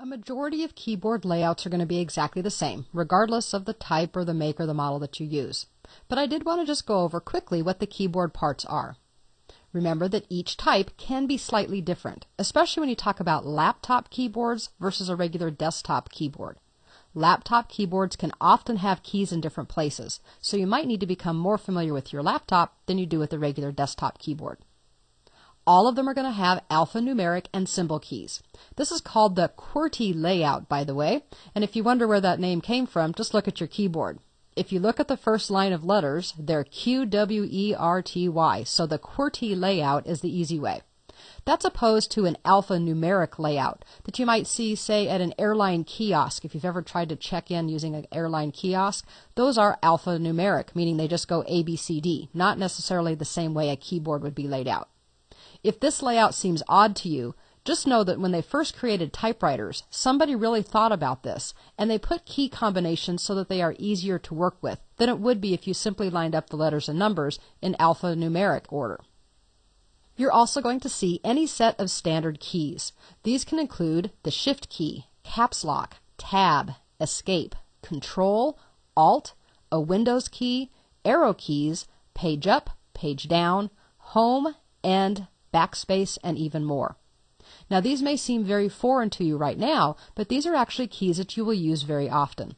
A majority of keyboard layouts are going to be exactly the same, regardless of the type or the make or the model that you use. But I did want to just go over quickly what the keyboard parts are. Remember that each type can be slightly different, especially when you talk about laptop keyboards versus a regular desktop keyboard. Laptop keyboards can often have keys in different places, so you might need to become more familiar with your laptop than you do with a regular desktop keyboard. All of them are going to have alphanumeric and symbol keys. This is called the QWERTY layout, by the way, and if you wonder where that name came from, just look at your keyboard. If you look at the first line of letters, they're QWERTY, so the QWERTY layout is the easy way. That's opposed to an alphanumeric layout that you might see, say, at an airline kiosk. If you've ever tried to check in using an airline kiosk, those are alphanumeric, meaning they just go A, B, C, D, not necessarily the same way a keyboard would be laid out. If this layout seems odd to you, just know that when they first created typewriters, somebody really thought about this, and they put key combinations so that they are easier to work with than it would be if you simply lined up the letters and numbers in alphanumeric order. You're also going to see any set of standard keys. These can include the Shift key, Caps Lock, Tab, Escape, Control, Alt, a Windows key, arrow keys, Page Up, Page Down, Home, End, Backspace, and even more. Now these may seem very foreign to you right now, but these are actually keys that you will use very often.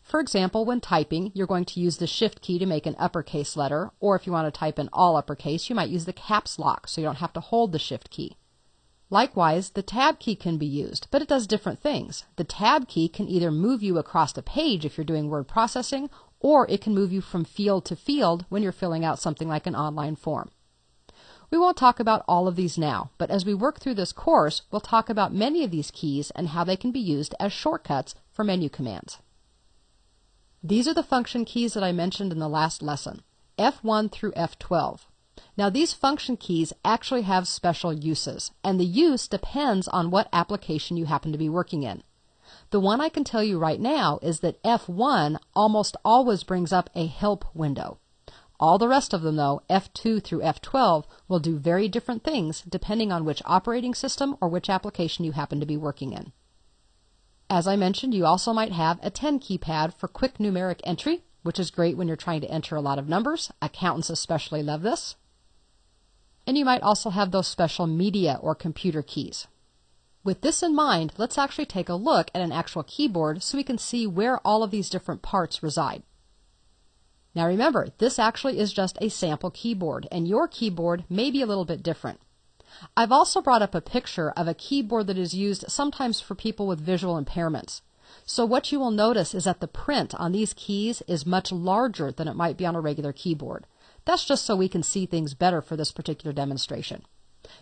For example, when typing, you're going to use the Shift key to make an uppercase letter, or if you want to type in all uppercase, you might use the Caps Lock so you don't have to hold the Shift key. Likewise, the Tab key can be used, but it does different things. The Tab key can either move you across a page if you're doing word processing, or it can move you from field to field when you're filling out something like an online form. We won't talk about all of these now, but as we work through this course, we'll talk about many of these keys and how they can be used as shortcuts for menu commands. These are the function keys that I mentioned in the last lesson, F1 through F12. Now these function keys actually have special uses, and the use depends on what application you happen to be working in. The one I can tell you right now is that F1 almost always brings up a help window. All the rest of them, though, F2 through F12, will do very different things depending on which operating system or which application you happen to be working in. As I mentioned, you also might have a 10 keypad for quick numeric entry, which is great when you're trying to enter a lot of numbers. Accountants especially love this. And you might also have those special media or computer keys. With this in mind, let's actually take a look at an actual keyboard so we can see where all of these different parts reside. Now remember, this actually is just a sample keyboard, and your keyboard may be a little bit different. I've also brought up a picture of a keyboard that is used sometimes for people with visual impairments. So what you will notice is that the print on these keys is much larger than it might be on a regular keyboard. That's just so we can see things better for this particular demonstration.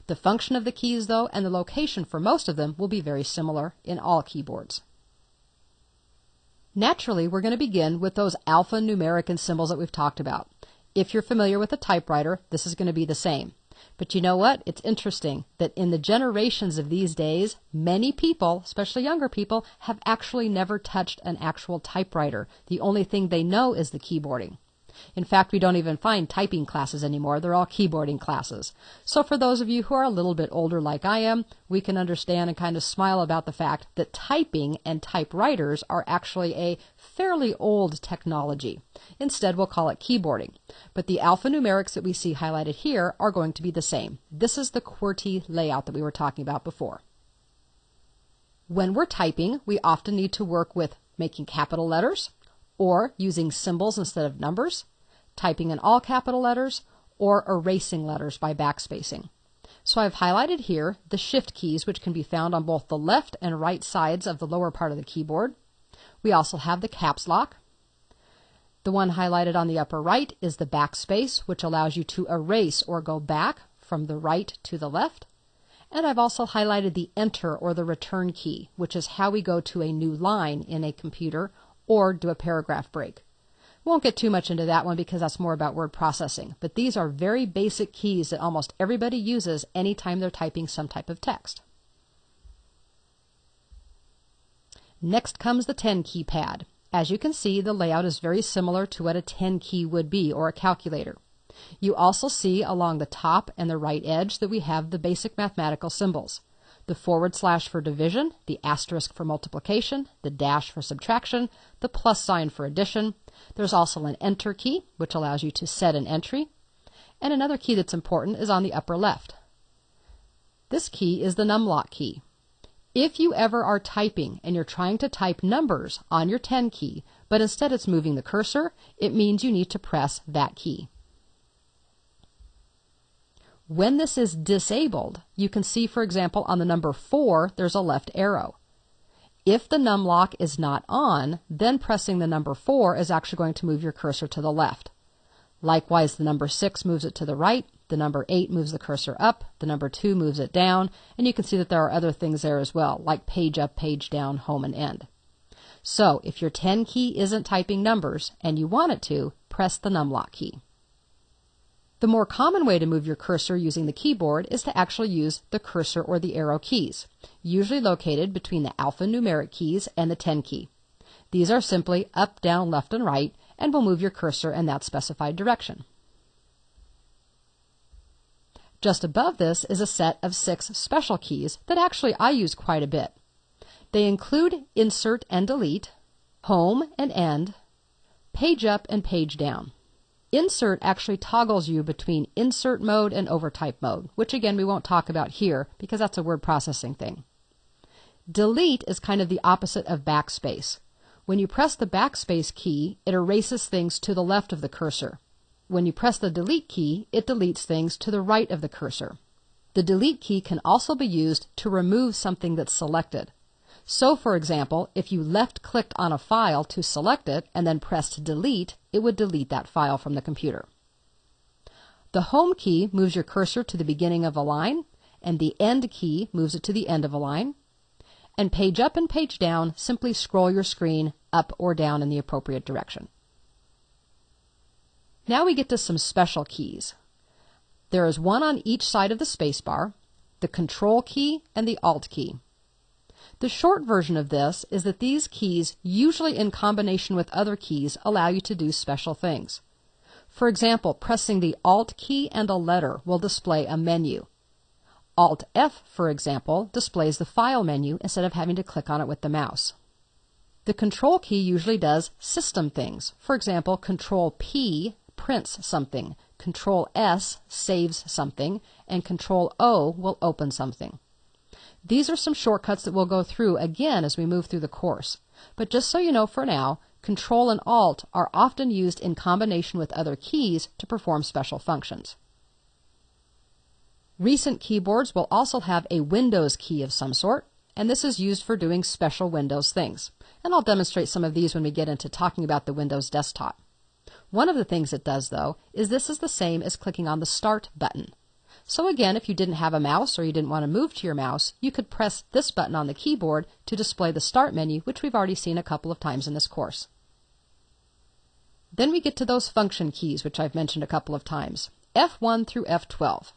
The function of the keys, though, and the location for most of them will be very similar in all keyboards. Naturally, we're going to begin with those alphanumeric and symbols that we've talked about. If you're familiar with a typewriter, this is going to be the same. But you know what? It's interesting that in the generations of these days, many people, especially younger people, have actually never touched an actual typewriter. The only thing they know is the keyboarding. In fact, we don't even find typing classes anymore. They're all keyboarding classes. So for those of you who are a little bit older like I am, we can understand and kind of smile about the fact that typing and typewriters are actually a fairly old technology. Instead, we'll call it keyboarding. But the alphanumerics that we see highlighted here are going to be the same. This is the QWERTY layout that we were talking about before. When we're typing, we often need to work with making capital letters, or using symbols instead of numbers, typing in all capital letters, or erasing letters by backspacing. So I've highlighted here the Shift keys, which can be found on both the left and right sides of the lower part of the keyboard. We also have the Caps Lock. The one highlighted on the upper right is the Backspace, which allows you to erase or go back from the right to the left. And I've also highlighted the Enter or the Return key, which is how we go to a new line in a computer or do a paragraph break. Won't get too much into that one because that's more about word processing, but these are very basic keys that almost everybody uses anytime they're typing some type of text. Next comes the 10 keypad. As you can see, the layout is very similar to what a 10 key would be, or a calculator. You also see along the top and the right edge that we have the basic mathematical symbols. the // for division, the asterisk for multiplication, the dash for subtraction, the plus sign for addition. There's also an enter key, which allows you to set an entry. And another key that's important is on the upper left. This key is the numlock key. If you ever are typing and you're trying to type numbers on your 10 key, but instead it's moving the cursor, it means you need to press that key. When this is disabled, you can see, for example, on the number 4, there's a left arrow. If the numlock is not on, then pressing the number 4 is actually going to move your cursor to the left. Likewise, the number 6 moves it to the right, the number 8 moves the cursor up, the number 2 moves it down, and you can see that there are other things there as well, like page up, page down, home, and end. So, if your 10 key isn't typing numbers and you want it to, press the numlock key. The more common way to move your cursor using the keyboard is to actually use the cursor or the arrow keys, usually located between the alphanumeric keys and the 10 key. These are simply up, down, left, and right, and will move your cursor in that specified direction. Just above this is a set of 6 special keys that actually I use quite a bit. They include insert and delete, home and end, page up and page down. Insert actually toggles you between insert mode and overtype mode, which again we won't talk about here because that's a word processing thing. Delete is kind of the opposite of backspace. When you press the backspace key, it erases things to the left of the cursor. When you press the delete key, it deletes things to the right of the cursor. The delete key can also be used to remove something that's selected. So, for example, if you left-clicked on a file to select it and then pressed delete, it would delete that file from the computer. The home key moves your cursor to the beginning of a line, and the end key moves it to the end of a line. And page up and page down simply scroll your screen up or down in the appropriate direction. Now we get to some special keys. There is one on each side of the spacebar, the Control key and the Alt key. The short version of this is that these keys, usually in combination with other keys, allow you to do special things. For example, pressing the Alt key and a letter will display a menu. Alt F, for example, displays the file menu instead of having to click on it with the mouse. The Control key usually does system things. For example, Control P prints something, Control S saves something, and Control O will open something. These are some shortcuts that we'll go through again as we move through the course. But just so you know for now, Control and Alt are often used in combination with other keys to perform special functions. Recent keyboards will also have a Windows key of some sort, and this is used for doing special Windows things. And I'll demonstrate some of these when we get into talking about the Windows desktop. One of the things it does, though, is this is the same as clicking on the Start button. So again, if you didn't have a mouse or you didn't want to move to your mouse, you could press this button on the keyboard to display the Start menu, which we've already seen a couple of times in this course. Then we get to those function keys, which I've mentioned a couple of times, F1 through F12.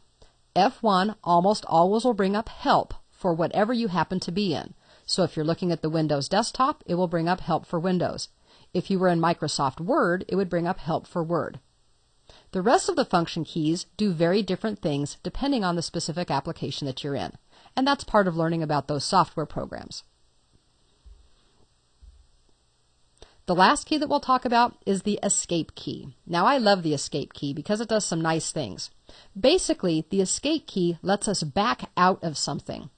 F1 almost always will bring up help for whatever you happen to be in. So if you're looking at the Windows desktop, it will bring up help for Windows. If you were in Microsoft Word, it would bring up help for Word. The rest of the function keys do very different things depending on the specific application that you're in, and that's part of learning about those software programs. The last key that we'll talk about is the Escape key. Now I love the Escape key because it does some nice things. Basically, the Escape key lets us back out of something.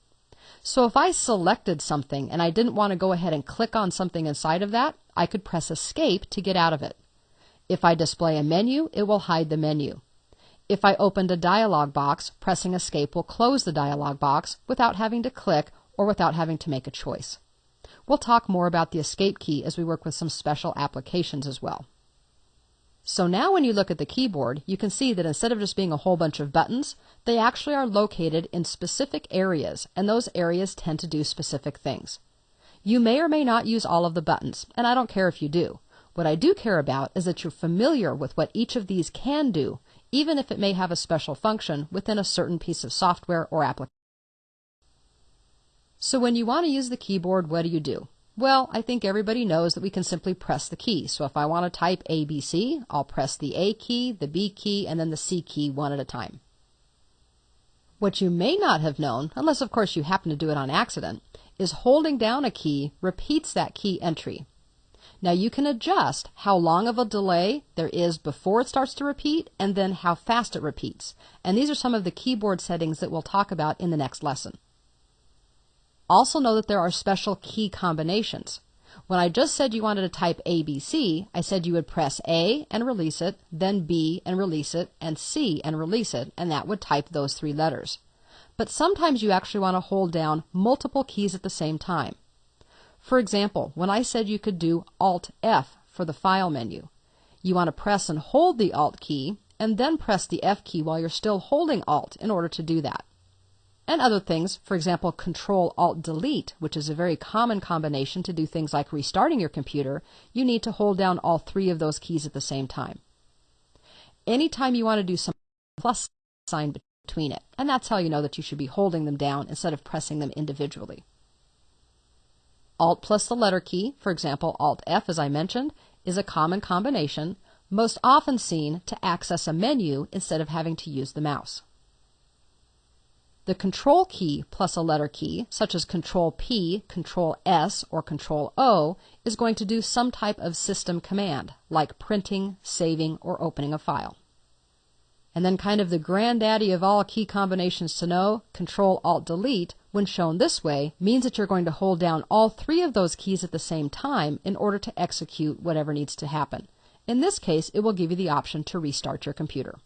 So if I selected something and I didn't want to go ahead and click on something inside of that, I could press Escape to get out of it. If I display a menu, it will hide the menu. If I opened a dialog box, pressing Escape will close the dialog box without having to click or without having to make a choice. We'll talk more about the Escape key as we work with some special applications as well. So now when you look at the keyboard, you can see that instead of just being a whole bunch of buttons, they actually are located in specific areas, and those areas tend to do specific things. You may or may not use all of the buttons, and I don't care if you do. What I do care about is that you're familiar with what each of these can do, even if it may have a special function within a certain piece of software or application. So when you want to use the keyboard, what do? Well, I think everybody knows that we can simply press the key. So if I want to type ABC, I'll press the A key, the B key, and then the C key one at a time. What you may not have known, unless of course you happen to do it on accident, is holding down a key repeats that key entry. Now you can adjust how long of a delay there is before it starts to repeat and then how fast it repeats. And these are some of the keyboard settings that we'll talk about in the next lesson. Also know that there are special key combinations. When I just said you wanted to type ABC, I said you would press A and release it, then B and release it, and C and release it, and that would type those three letters. But sometimes you actually want to hold down multiple keys at the same time. For example, when I said you could do Alt-F for the File menu, you want to press and hold the Alt key and then press the F key while you're still holding Alt in order to do that. And other things, for example, Control-Alt-Delete, which is a very common combination to do things like restarting your computer, you need to hold down all three of those keys at the same time. Anytime you want to do some plus sign between it, and that's how you know that you should be holding them down instead of pressing them individually. Alt plus the letter key, for example, Alt-F as I mentioned, is a common combination, most often seen to access a menu instead of having to use the mouse. The Control key plus a letter key, such as Control-P, Control-S, or Control-O, is going to do some type of system command, like printing, saving, or opening a file. And then kind of the granddaddy of all key combinations to know, Control-Alt-Delete, when shown this way, means that you're going to hold down all three of those keys at the same time in order to execute whatever needs to happen. In this case, it will give you the option to restart your computer.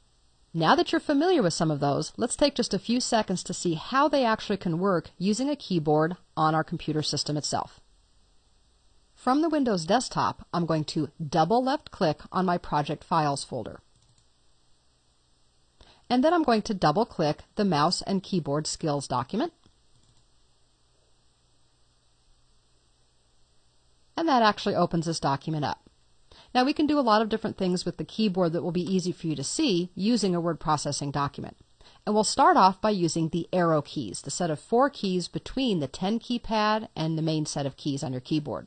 Now that you're familiar with some of those, let's take just a few seconds to see how they actually can work using a keyboard on our computer system itself. From the Windows desktop, I'm going to double left click on my Project Files folder. And then I'm going to double click the Mouse and Keyboard Skills document. And that actually opens this document up. Now we can do a lot of different things with the keyboard that will be easy for you to see using a word processing document. And we'll start off by using the arrow keys, the set of 4 keys between the 10 keypad and the main set of keys on your keyboard.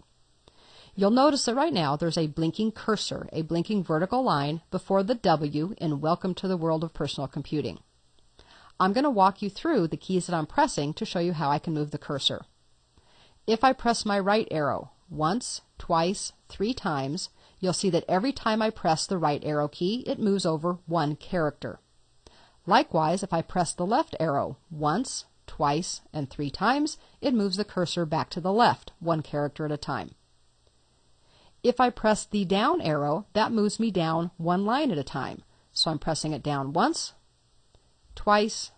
You'll notice that right now there's a blinking cursor, a blinking vertical line before the W in Welcome to the World of Personal Computing. I'm going to walk you through the keys that I'm pressing to show you how I can move the cursor. If I press my right arrow once, twice, 3 times, you'll see that every time I press the right arrow key, it moves over 1 character. Likewise, if I press the left arrow once, twice, and 3 times, it moves the cursor back to the left, 1 character at a time. If I press the down arrow, that moves me down 1 line at a time. So I'm pressing it down once, twice,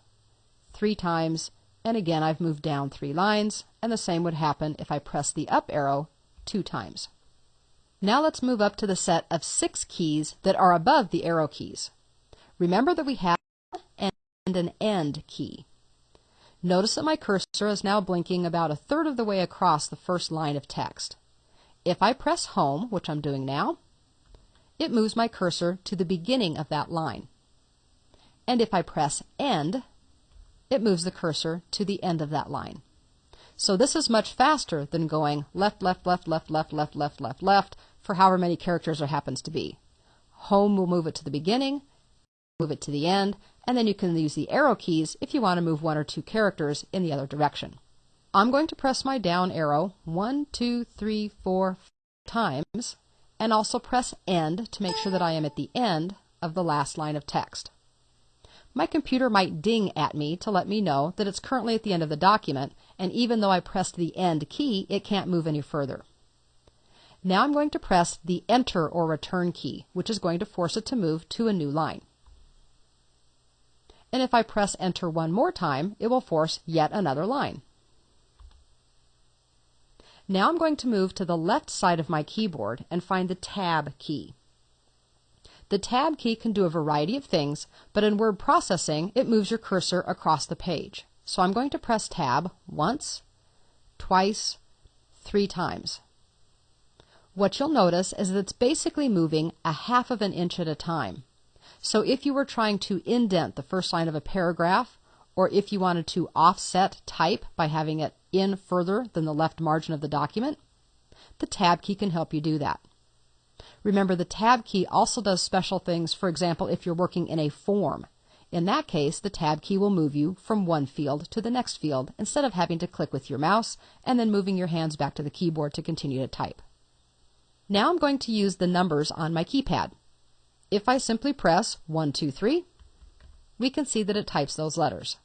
3 times, and again I've moved down 3 lines, and the same would happen if I press the up arrow 2 times. Now let's move up to the set of 6 keys that are above the arrow keys. Remember that we have an and an end key. Notice that my cursor is now blinking about 1/3 of the way across the first line of text. If I press Home, which I'm doing now, it moves my cursor to the beginning of that line. And if I press End, it moves the cursor to the end of that line. So this is much faster than going left, left, left, left, left, left, left, left, left for however many characters there happens to be. Home will move it to the beginning, move it to the end, and then you can use the arrow keys if you want to move 1 or 2 characters in the other direction. I'm going to press my down arrow 1, 2, 3, 4 times, and also press End to make sure that I am at the end of the last line of text. My computer might ding at me to let me know that it's currently at the end of the document, and even though I pressed the End key, it can't move any further. Now I'm going to press the Enter or Return key, which is going to force it to move to a new line. And if I press Enter 1 more time, it will force yet another line. Now I'm going to move to the left side of my keyboard and find the Tab key. The Tab key can do a variety of things, but in word processing, it moves your cursor across the page. So I'm going to press Tab once, twice, 3 times. What you'll notice is that it's basically moving 1/2 of an inch at a time. So if you were trying to indent the first line of a paragraph, or if you wanted to offset type by having it in further than the left margin of the document, the Tab key can help you do that. Remember, the Tab key also does special things. For example, if you're working in a form, In that case, the Tab key will move you from one field to the next field instead of having to click with your mouse and then moving your hands back to the keyboard to continue to type. Now I'm going to use the numbers on my keypad. If I simply press 1, 2, 3, we can see that it types those letters.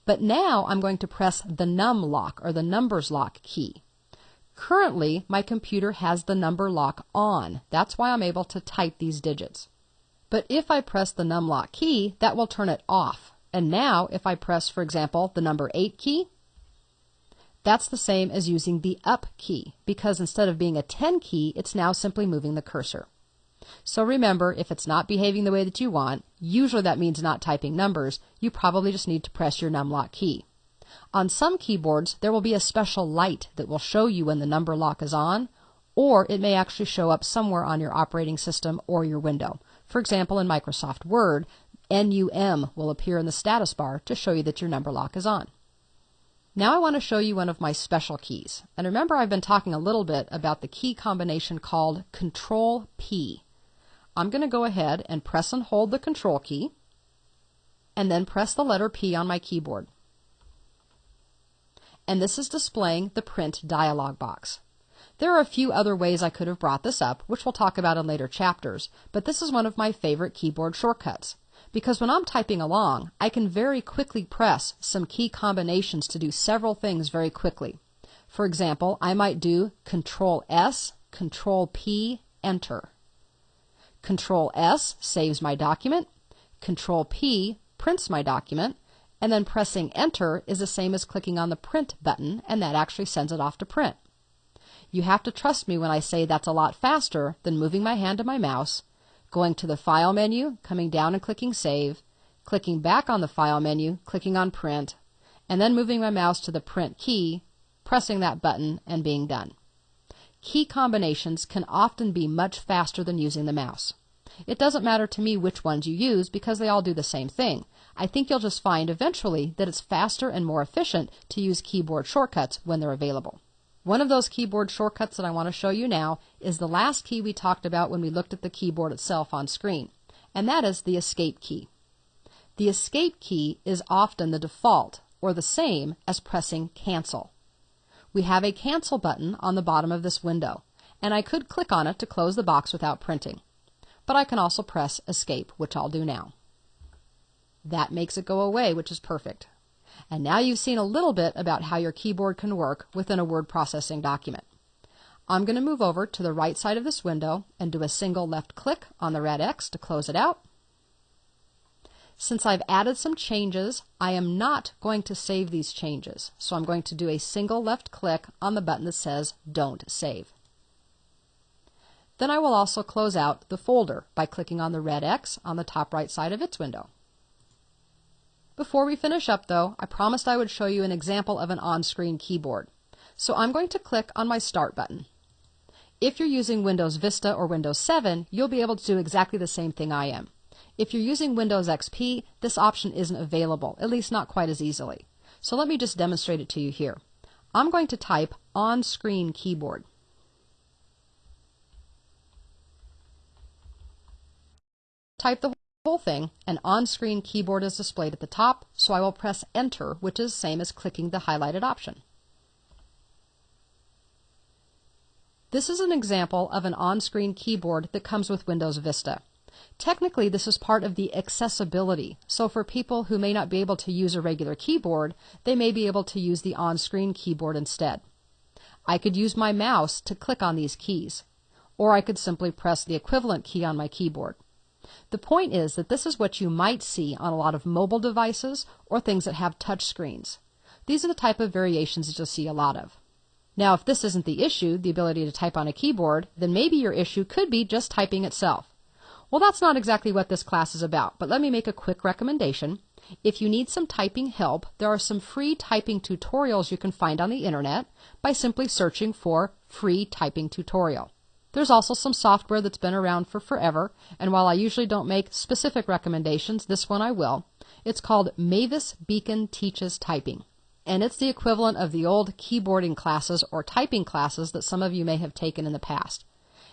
But now I'm going to press the num lock or the numbers lock key. Currently, my computer has the number lock on. That's why I'm able to type these digits. But if I press the num lock key, that will turn it off. And now if I press, for example, the number 8 key, that's the same as using the up key, because instead of being a 10 key, it's now simply moving the cursor. So remember, if it's not behaving the way that you want, usually that means not typing numbers, you probably just need to press your num lock key. On some keyboards, there will be a special light that will show you when the number lock is on, or it may actually show up somewhere on your operating system or your window. For example, in Microsoft Word, NUM will appear in the status bar to show you that your number lock is on. Now I want to show you one of my special keys. And remember, I've been talking a little bit about the key combination called Control P. I'm going to go ahead and press and hold the Control key, and then press the letter P on my keyboard. And this is displaying the print dialog box. There are a few other ways I could have brought this up, which we'll talk about in later chapters, but this is one of my favorite keyboard shortcuts. Because when I'm typing along, I can very quickly press some key combinations to do several things very quickly. For example, I might do Control S, Control P, Enter. Control S saves my document, Control P prints my document, and then pressing Enter is the same as clicking on the Print button, and that actually sends it off to print. You have to trust me when I say that's a lot faster than moving my hand to my mouse, going to the File menu, coming down and clicking Save, clicking back on the File menu, clicking on Print, and then moving my mouse to the Print key, pressing that button, and being done. Key combinations can often be much faster than using the mouse. It doesn't matter to me which ones you use because they all do the same thing. I think you'll just find eventually that it's faster and more efficient to use keyboard shortcuts when they're available. One of those keyboard shortcuts that I want to show you now is the last key we talked about when we looked at the keyboard itself on screen, and that is the Escape key. The Escape key is often the default, or the same as pressing Cancel. We have a Cancel button on the bottom of this window, and I could click on it to close the box without printing. But I can also press Escape, which I'll do now. That makes it go away, which is perfect. And now you've seen a little bit about how your keyboard can work within a word processing document. I'm going to move over to the right side of this window and do a single left click on the red X to close it out. Since I've added some changes, I am not going to save these changes. So I'm going to do a single left click on the button that says Don't Save. Then I will also close out the folder by clicking on the red X on the top right side of its window. Before we finish up though, I promised I would show you an example of an on-screen keyboard. So I'm going to click on my Start button. If you're using Windows Vista or Windows 7, you'll be able to do exactly the same thing I am. If you're using Windows XP, this option isn't available, at least not quite as easily. So let me just demonstrate it to you here. I'm going to type On-Screen Keyboard. Type the whole thing, and on-screen keyboard is displayed at the top, so I will press Enter, which is the same as clicking the highlighted option. This is an example of an on-screen keyboard that comes with Windows Vista. Technically, this is part of the accessibility, so for people who may not be able to use a regular keyboard, they may be able to use the on-screen keyboard instead. I could use my mouse to click on these keys, or I could simply press the equivalent key on my keyboard. The point is that this is what you might see on a lot of mobile devices or things that have touch screens. These are the type of variations that you'll see a lot of. Now, if this isn't the issue, the ability to type on a keyboard, then maybe your issue could be just typing itself. Well, that's not exactly what this class is about, but let me make a quick recommendation. If you need some typing help, there are some free typing tutorials you can find on the internet by simply searching for free typing tutorial. There's also some software that's been around for forever, and while I usually don't make specific recommendations, this one I will. It's called Mavis Beacon Teaches Typing, and it's the equivalent of the old keyboarding classes or typing classes that some of you may have taken in the past.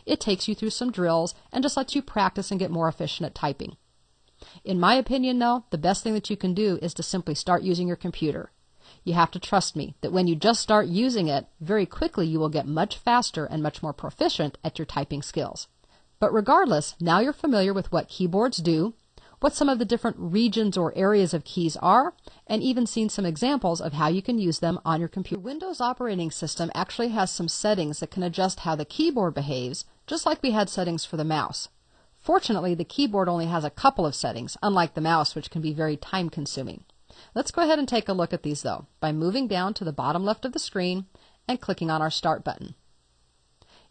It takes you through some drills and just lets you practice and get more efficient at typing. In my opinion, though, the best thing that you can do is to simply start using your computer. You have to trust me that when you just start using it, very quickly you will get much faster and much more proficient at your typing skills. But regardless, now you're familiar with what keyboards do, what some of the different regions or areas of keys are, and even seen some examples of how you can use them on your computer. The Windows operating system actually has some settings that can adjust how the keyboard behaves, just like we had settings for the mouse. Fortunately, the keyboard only has a couple of settings, unlike the mouse, which can be very time-consuming. Let's go ahead and take a look at these, though, by moving down to the bottom left of the screen and clicking on our Start button.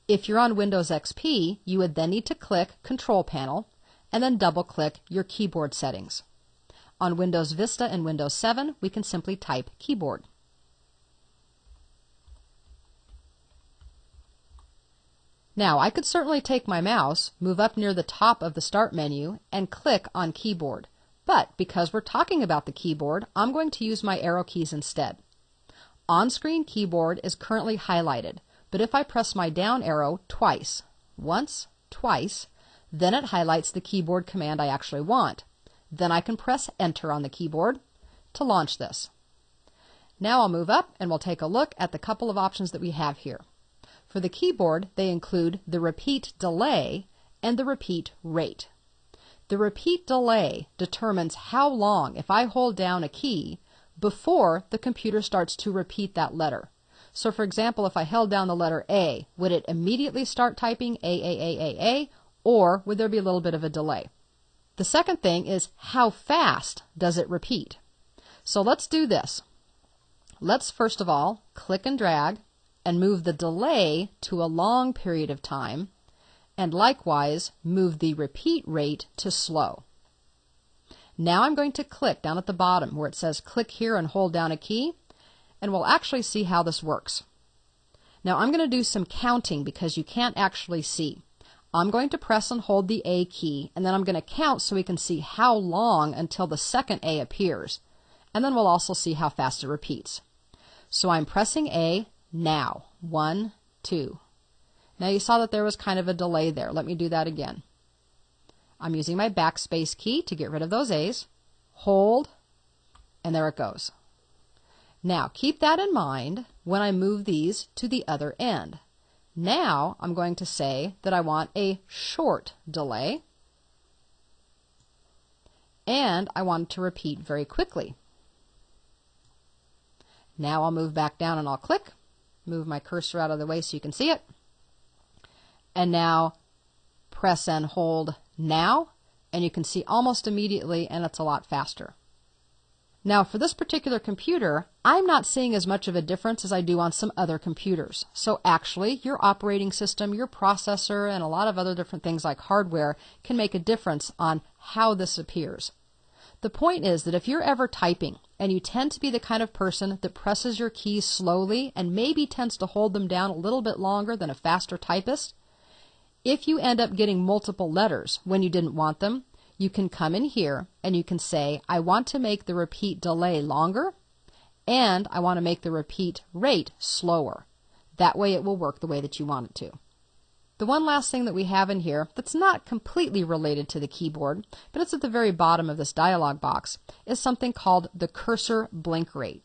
If you're on Windows XP, you would then need to click Control Panel and then double-click your keyboard settings. On Windows Vista and Windows 7, we can simply type Keyboard. Now, I could certainly take my mouse, move up near the top of the Start menu, and click on Keyboard. But because we're talking about the keyboard, I'm going to use my arrow keys instead. On-screen keyboard is currently highlighted, but if I press my down arrow twice, once, twice, then it highlights the keyboard command I actually want. Then I can press Enter on the keyboard to launch this. Now I'll move up and we'll take a look at the couple of options that we have here. For the keyboard, they include the repeat delay and the repeat rate. The repeat delay determines how long, if I hold down a key, before the computer starts to repeat that letter. So for example, if I held down the letter A, would it immediately start typing A, or would there be a little bit of a delay? The second thing is how fast does it repeat? So let's do this. Let's first of all click and drag and move the delay to a long period of time, and likewise move the repeat rate to slow. Now I'm going to click down at the bottom where it says click here and hold down a key, and we'll actually see how this works. Now I'm going to do some counting because you can't actually see. I'm going to press and hold the A key, and then I'm going to count so we can see how long until the second A appears. And then we'll also see how fast it repeats. So I'm pressing A now. 1, 2. Now you saw that there was kind of a delay there. Let me do that again. I'm using my backspace key to get rid of those A's. Hold, and there it goes. Now keep that in mind when I move these to the other end. Now I'm going to say that I want a short delay, and I want it to repeat very quickly. Now I'll move back down and I'll click, move my cursor out of the way so you can see it, and now press and hold now, and you can see almost immediately, and it's a lot faster. Now for this particular computer, I'm not seeing as much of a difference as I do on some other computers. So actually, your operating system, your processor, and a lot of other different things like hardware can make a difference on how this appears. The point is that if you're ever typing and you tend to be the kind of person that presses your keys slowly and maybe tends to hold them down a little bit longer than a faster typist, if you end up getting multiple letters when you didn't want them, you can come in here and you can say, I want to make the repeat delay longer, and I want to make the repeat rate slower. That way it will work the way that you want it to. The one last thing that we have in here that's not completely related to the keyboard, but it's at the very bottom of this dialog box, is something called the cursor blink rate.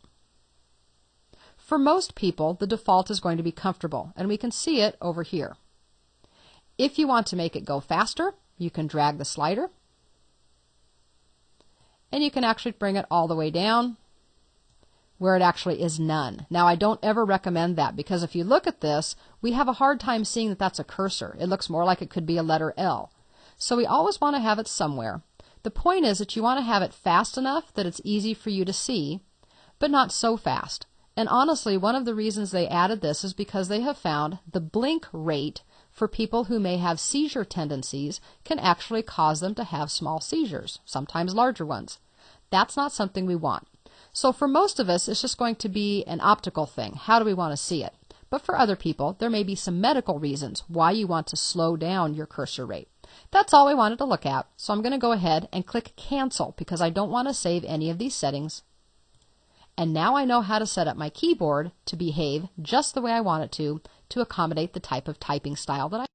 For most people, the default is going to be comfortable, and we can see it over here. If you want to make it go faster, you can drag the slider, and you can actually bring it all the way down where it actually is none. Now I don't ever recommend that, because if you look at this, we have a hard time seeing that that's a cursor. It looks more like it could be a letter L. So we always want to have it somewhere. The point is that you want to have it fast enough that it's easy for you to see, but not so fast. And honestly, one of the reasons they added this is because they have found the blink rate for people who may have seizure tendencies can actually cause them to have small seizures, sometimes larger ones. That's not something we want. So for most of us, it's just going to be an optical thing. How do we want to see it? But for other people, there may be some medical reasons why you want to slow down your cursor rate. That's all I wanted to look at. So I'm going to go ahead and click Cancel because I don't want to save any of these settings. And now I know how to set up my keyboard to behave just the way I want it to accommodate the type of typing style that I